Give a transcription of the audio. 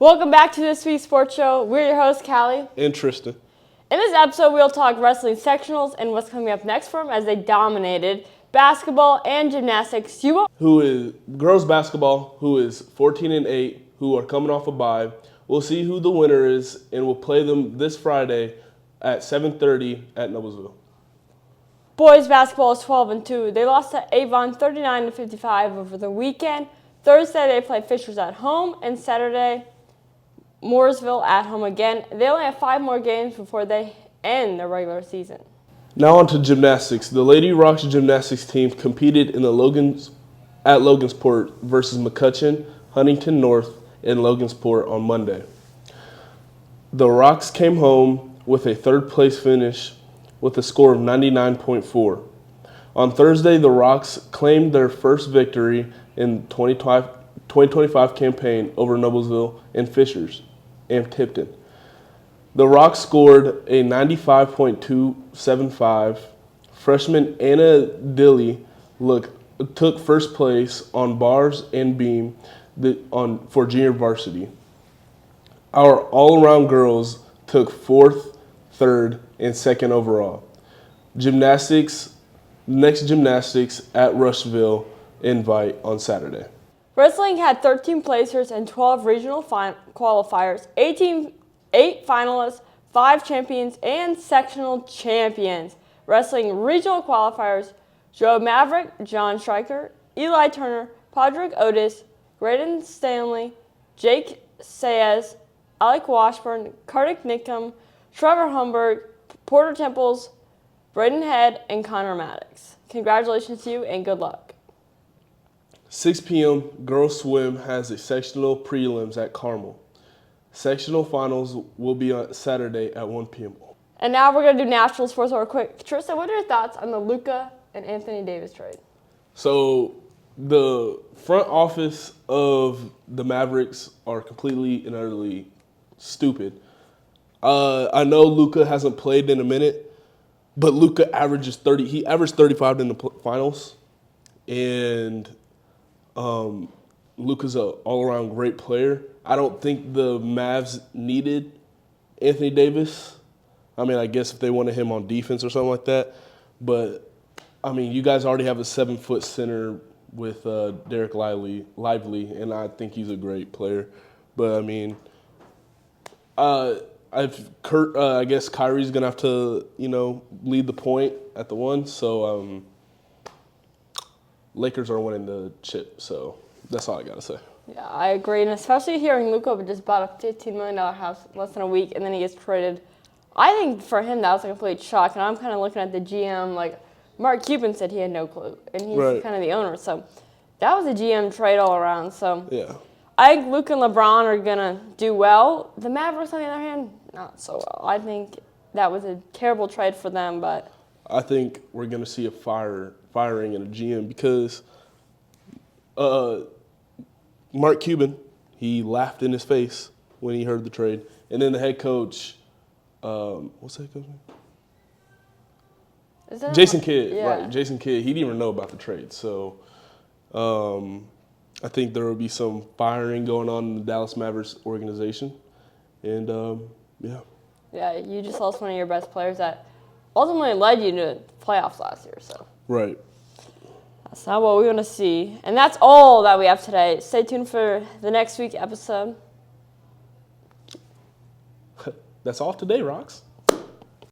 Welcome back to this week's sports show. We're your hosts, Callie and Tristan. In this episode, we'll talk wrestling sectionals and what's coming up next for them as they dominated basketball and gymnastics. Who is girls basketball, who is 14-8, who are coming off a bye. We'll see who the winner is, and we'll play them this Friday at 7:30 at Noblesville. Boys basketball is 12-2. They lost to Avon 39-55 over the weekend. Thursday, they play Fishers at home, and Saturday, Mooresville at home again. They only have 5 more games before they end their regular season. Now on to gymnastics. The Lady Rocks gymnastics team competed in the Logansport versus McCutcheon, Huntington North, and Logansport on Monday. The Rocks came home with a third-place finish with a score of 99.4. On Thursday, the Rocks claimed their first victory in 2025 campaign over Noblesville and Fishers and Tipton. The Rocks scored a 95.275. Freshman Anna Dilly took first place on bars and beam for junior varsity. Our all-around girls took 4th, 3rd, and 2nd overall. Next gymnastics at Rushville invite on Saturday. Wrestling had 13 placers and 12 regional qualifiers, 8 finalists, 5 champions, and sectional champions. Wrestling regional qualifiers: Joe Maverick, John Stryker, Eli Turner, Podrick Otis, Graydon Stanley, Jake Sayes, Alec Washburn, Kartik Nickum, Trevor Humberg, Porter Temples, Braden Head, and Connor Maddox. Congratulations to you and good luck. 6 p.m. Girls Swim has a sectional prelims at Carmel. Sectional finals will be on Saturday at 1 p.m. And now we're going to do national sports real quick. Tristan, what are your thoughts on the Luka and Anthony Davis trade? So the front office of the Mavericks are completely and utterly stupid. I know Luka hasn't played in a minute, but Luka averages 30. He averaged 35 in the finals, and Luka's an all-around great player. I don't think the Mavs needed Anthony Davis. I mean, I guess if they wanted him on defense or something like that. But, I mean, you guys already have a 7-foot center with Derek Lively, and I think he's a great player. But, I mean, I guess Kyrie's going to have to, lead the point at the 1. So, Lakers are winning the chip. So, that's all I got to say. Yeah, I agree. And especially hearing Luka just bought a $15 million house less than a week, and then he gets traded. I think for him that was a complete shock. And I'm kind of looking at the GM, like Mark Cuban said he had no clue. And he's kind of the owner. So, that was a GM trade all around. So, yeah. I think Luka and LeBron are going to do well. The Mavericks, on the other hand, not so well. I think that was a terrible trade for them, but I think we're going to see a firing in a GM because Mark Cuban, he laughed in his face when he heard the trade. And then the head coach, what's the head coach's name? Jason Kidd, yeah. Right, Jason Kidd. He didn't even know about the trade. So I think there will be some firing going on in the Dallas Mavericks organization. And, yeah. Yeah, you just lost one of your best players that ultimately led you to playoffs last year. So Right. That's not what we want to see. And that's all that we have today. Stay tuned for the next week episode. That's all today, Rocks.